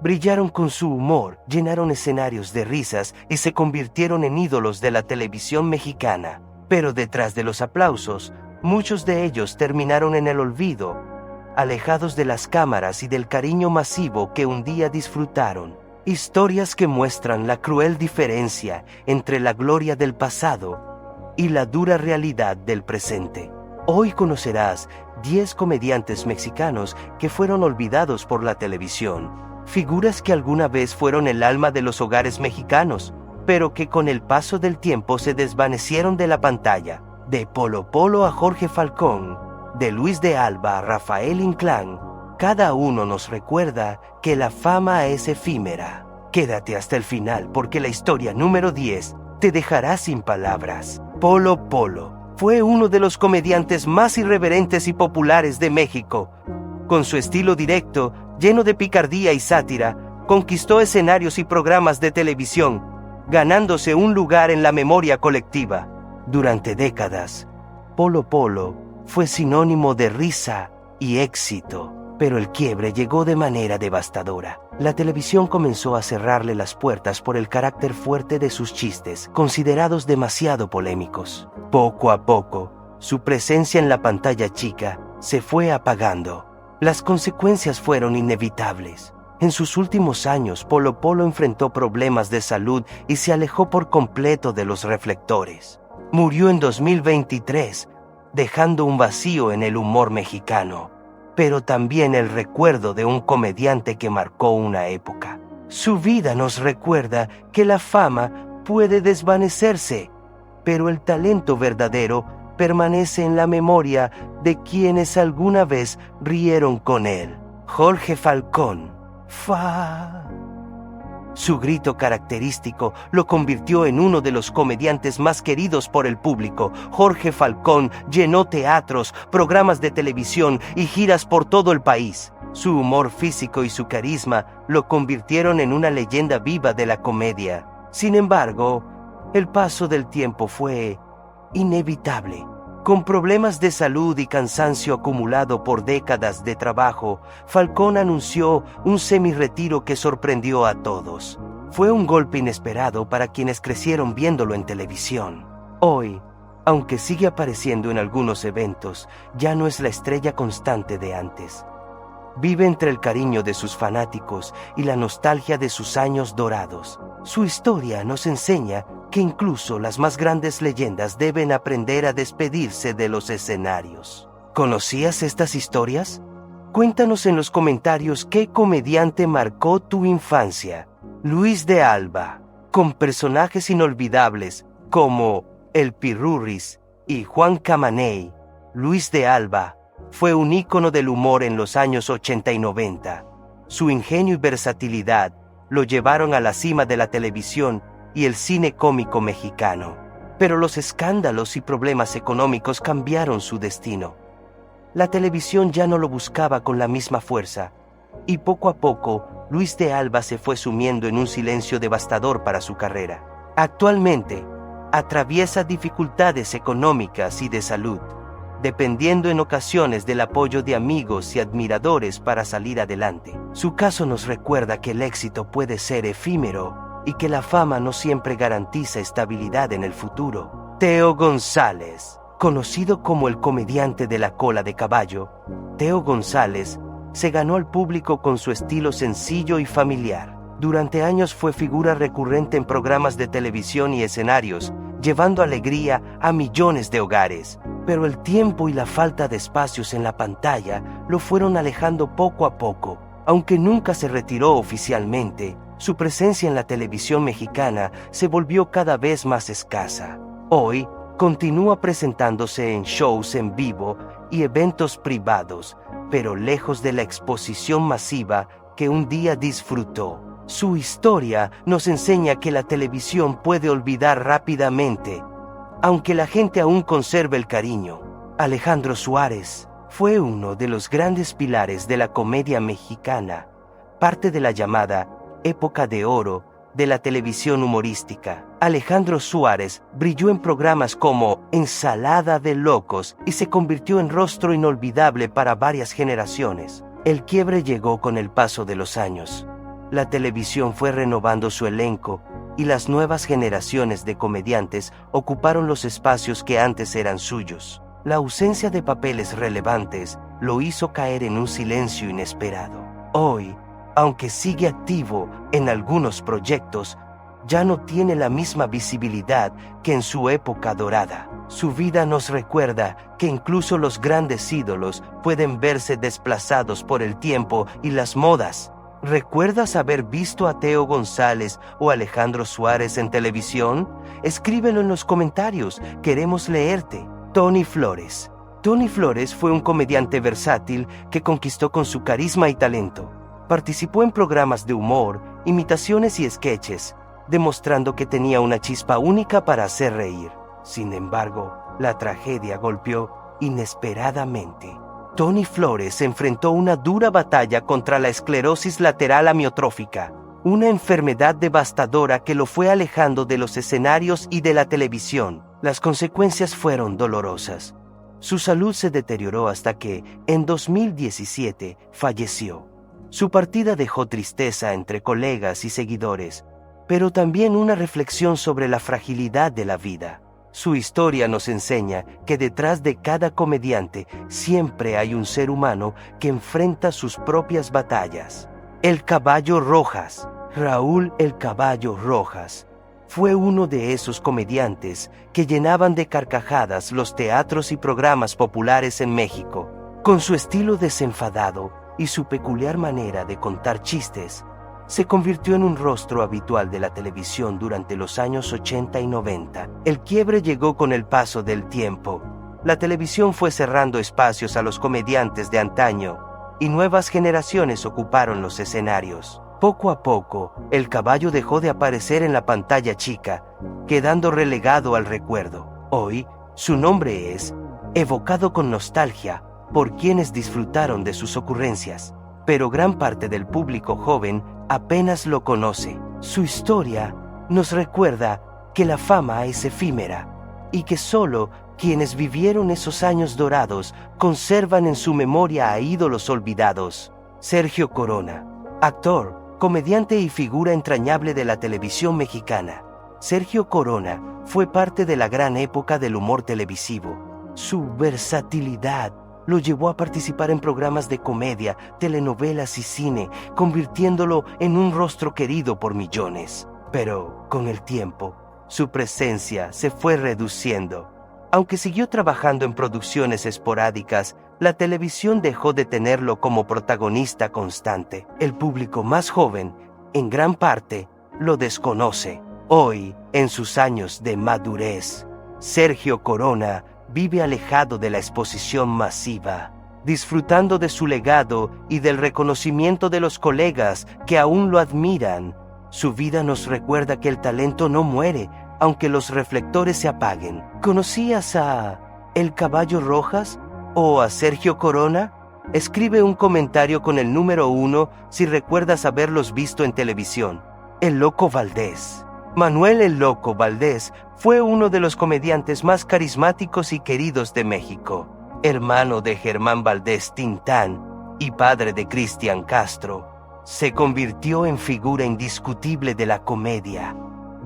Brillaron con su humor, llenaron escenarios de risas y se convirtieron en ídolos de la televisión mexicana. Pero detrás de los aplausos, muchos de ellos terminaron en el olvido, alejados de las cámaras y del cariño masivo que un día disfrutaron. Historias que muestran la cruel diferencia entre la gloria del pasado y la dura realidad del presente. Hoy conocerás 10 comediantes mexicanos que fueron olvidados por la televisión. Figuras que alguna vez fueron el alma de los hogares mexicanos, pero que con el paso del tiempo se desvanecieron de la pantalla. De Polo Polo a Jorge Falcón, de Luis de Alba a Rafael Inclán, cada uno nos recuerda que la fama es efímera. Quédate hasta el final porque la historia número 10 te dejará sin palabras. Polo Polo fue uno de los comediantes más irreverentes y populares de México. Con su estilo directo, lleno de picardía y sátira, conquistó escenarios y programas de televisión, ganándose un lugar en la memoria colectiva. Durante décadas, Polo Polo fue sinónimo de risa y éxito, pero el quiebre llegó de manera devastadora. La televisión comenzó a cerrarle las puertas por el carácter fuerte de sus chistes, considerados demasiado polémicos. Poco a poco, su presencia en la pantalla chica se fue apagando. Las consecuencias fueron inevitables. En sus últimos años, Polo Polo enfrentó problemas de salud y se alejó por completo de los reflectores. Murió en 2023, dejando un vacío en el humor mexicano, pero también el recuerdo de un comediante que marcó una época. Su vida nos recuerda que la fama puede desvanecerse, pero el talento verdadero permanece en la memoria de quienes alguna vez rieron con él. Jorge Falcón. Su grito característico lo convirtió en uno de los comediantes más queridos por el público. Jorge Falcón llenó teatros, programas de televisión y giras por todo el país. Su humor físico y su carisma lo convirtieron en una leyenda viva de la comedia. Sin embargo, el paso del tiempo fue inevitable. Con problemas de salud y cansancio acumulado por décadas de trabajo, Falcón anunció un semi-retiro que sorprendió a todos. Fue un golpe inesperado para quienes crecieron viéndolo en televisión. Hoy, aunque sigue apareciendo en algunos eventos, ya no es la estrella constante de antes. Vive entre el cariño de sus fanáticos y la nostalgia de sus años dorados. Su historia nos enseña que incluso las más grandes leyendas deben aprender a despedirse de los escenarios. ¿Conocías estas historias? Cuéntanos en los comentarios qué comediante marcó tu infancia. Luis de Alba, con personajes inolvidables como El Pirurris y Juan Camaney. Luis de Alba fue un ícono del humor en los años 80 y 90. Su ingenio y versatilidad lo llevaron a la cima de la televisión y el cine cómico mexicano. Pero los escándalos y problemas económicos cambiaron su destino. La televisión ya no lo buscaba con la misma fuerza, y poco a poco Luis de Alba se fue sumiendo en un silencio devastador para su carrera. Actualmente, atraviesa dificultades económicas y de salud, dependiendo en ocasiones del apoyo de amigos y admiradores para salir adelante. Su caso nos recuerda que el éxito puede ser efímero y que la fama no siempre garantiza estabilidad en el futuro. Teo González, conocido como el comediante de la cola de caballo, Teo González se ganó al público con su estilo sencillo y familiar. Durante años fue figura recurrente en programas de televisión y escenarios, llevando alegría a millones de hogares. Pero el tiempo y la falta de espacios en la pantalla lo fueron alejando poco a poco. Aunque nunca se retiró oficialmente, su presencia en la televisión mexicana se volvió cada vez más escasa. Hoy, continúa presentándose en shows en vivo y eventos privados, pero lejos de la exposición masiva que un día disfrutó. Su historia nos enseña que la televisión puede olvidar rápidamente, aunque la gente aún conserve el cariño. Alejandro Suárez fue uno de los grandes pilares de la comedia mexicana, parte de la llamada época de oro de la televisión humorística. Alejandro Suárez brilló en programas como Ensalada de Locos y se convirtió en rostro inolvidable para varias generaciones. El quiebre llegó con el paso de los años, La televisión fue renovando su elenco y las nuevas generaciones de comediantes ocuparon los espacios que antes eran suyos. La ausencia de papeles relevantes lo hizo caer en un silencio inesperado. Hoy, aunque sigue activo en algunos proyectos, ya no tiene la misma visibilidad que en su época dorada. Su vida nos recuerda que incluso los grandes ídolos pueden verse desplazados por el tiempo y las modas. ¿Recuerdas haber visto a Teo González o Alejandro Suárez en televisión? Escríbelo en los comentarios, queremos leerte. Tony Flores. Tony Flores fue un comediante versátil que conquistó con su carisma y talento. Participó en programas de humor, imitaciones y sketches, demostrando que tenía una chispa única para hacer reír. Sin embargo, la tragedia golpeó inesperadamente. Tony Flores enfrentó una dura batalla contra la esclerosis lateral amiotrófica, una enfermedad devastadora que lo fue alejando de los escenarios y de la televisión. Las consecuencias fueron dolorosas. Su salud se deterioró hasta que, en 2017, falleció. Su partida dejó tristeza entre colegas y seguidores, pero también una reflexión sobre la fragilidad de la vida. Su historia nos enseña que detrás de cada comediante siempre hay un ser humano que enfrenta sus propias batallas. El Caballo Rojas. Raúl El Caballo Rojas fue uno de esos comediantes que llenaban de carcajadas los teatros y programas populares en México. Con su estilo desenfadado y su peculiar manera de contar chistes, se convirtió en un rostro habitual de la televisión durante los años 80 y 90. El quiebre llegó con el paso del tiempo. La televisión fue cerrando espacios a los comediantes de antaño y nuevas generaciones ocuparon los escenarios. Poco a poco, el Caballo dejó de aparecer en la pantalla chica, quedando relegado al recuerdo. Hoy, su nombre es evocado con nostalgia por quienes disfrutaron de sus ocurrencias, pero gran parte del público joven apenas lo conoce. Su historia nos recuerda que la fama es efímera y que solo quienes vivieron esos años dorados conservan en su memoria a ídolos olvidados. Sergio Corona, actor, comediante y figura entrañable de la televisión mexicana. Sergio Corona fue parte de la gran época del humor televisivo. Su versatilidad lo llevó a participar en programas de comedia, telenovelas y cine, convirtiéndolo en un rostro querido por millones. Pero, con el tiempo, su presencia se fue reduciendo. Aunque siguió trabajando en producciones esporádicas, la televisión dejó de tenerlo como protagonista constante. El público más joven, en gran parte, lo desconoce. Hoy, en sus años de madurez, Sergio Corona vive alejado de la exposición masiva, disfrutando de su legado y del reconocimiento de los colegas que aún lo admiran. Su vida nos recuerda que el talento no muere, aunque los reflectores se apaguen. ¿Conocías a El Caballo Rojas o a Sergio Corona? Escribe un comentario con el número 1 si recuerdas haberlos visto en televisión. El Loco Valdés. Manuel El Loco Valdés fue uno de los comediantes más carismáticos y queridos de México. Hermano de Germán Valdés Tintán y padre de Cristian Castro, se convirtió en figura indiscutible de la comedia.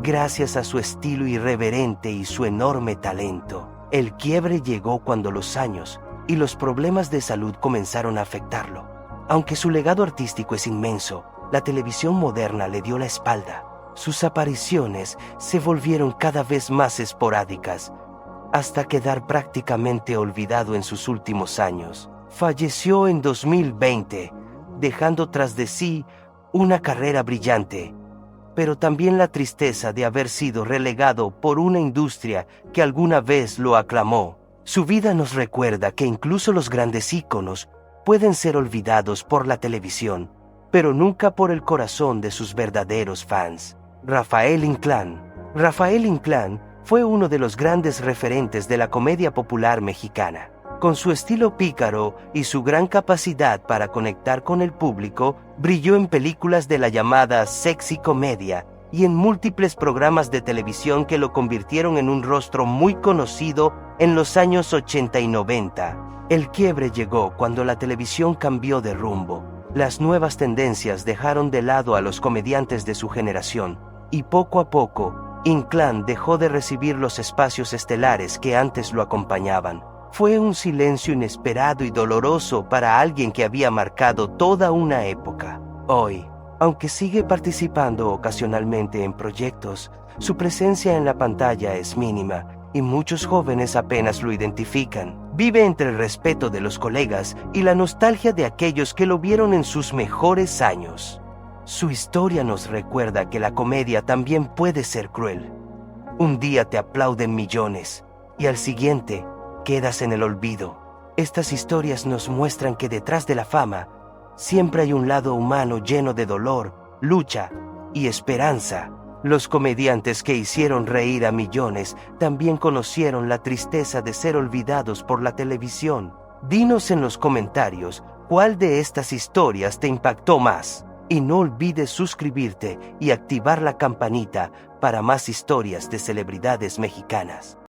Gracias a su estilo irreverente y su enorme talento, el quiebre llegó cuando los años y los problemas de salud comenzaron a afectarlo. Aunque su legado artístico es inmenso, la televisión moderna le dio la espalda. Sus apariciones se volvieron cada vez más esporádicas, hasta quedar prácticamente olvidado en sus últimos años. Falleció en 2020, dejando tras de sí una carrera brillante, pero también la tristeza de haber sido relegado por una industria que alguna vez lo aclamó. Su vida nos recuerda que incluso los grandes íconos pueden ser olvidados por la televisión, pero nunca por el corazón de sus verdaderos fans. Rafael Inclán. Rafael Inclán fue uno de los grandes referentes de la comedia popular mexicana. Con su estilo pícaro y su gran capacidad para conectar con el público, brilló en películas de la llamada sexy comedia y en múltiples programas de televisión que lo convirtieron en un rostro muy conocido en los años 80 y 90. El quiebre llegó cuando la televisión cambió de rumbo. Las nuevas tendencias dejaron de lado a los comediantes de su generación, y poco a poco, Inclán dejó de recibir los espacios estelares que antes lo acompañaban. Fue un silencio inesperado y doloroso para alguien que había marcado toda una época. Hoy, aunque sigue participando ocasionalmente en proyectos, su presencia en la pantalla es mínima y muchos jóvenes apenas lo identifican. Vive entre el respeto de los colegas y la nostalgia de aquellos que lo vieron en sus mejores años. Su historia nos recuerda que la comedia también puede ser cruel. Un día te aplauden millones y al siguiente quedas en el olvido. Estas historias nos muestran que detrás de la fama siempre hay un lado humano lleno de dolor, lucha y esperanza. Los comediantes que hicieron reír a millones también conocieron la tristeza de ser olvidados por la televisión. Dinos en los comentarios cuál de estas historias te impactó más. Y no olvides suscribirte y activar la campanita para más historias de celebridades mexicanas.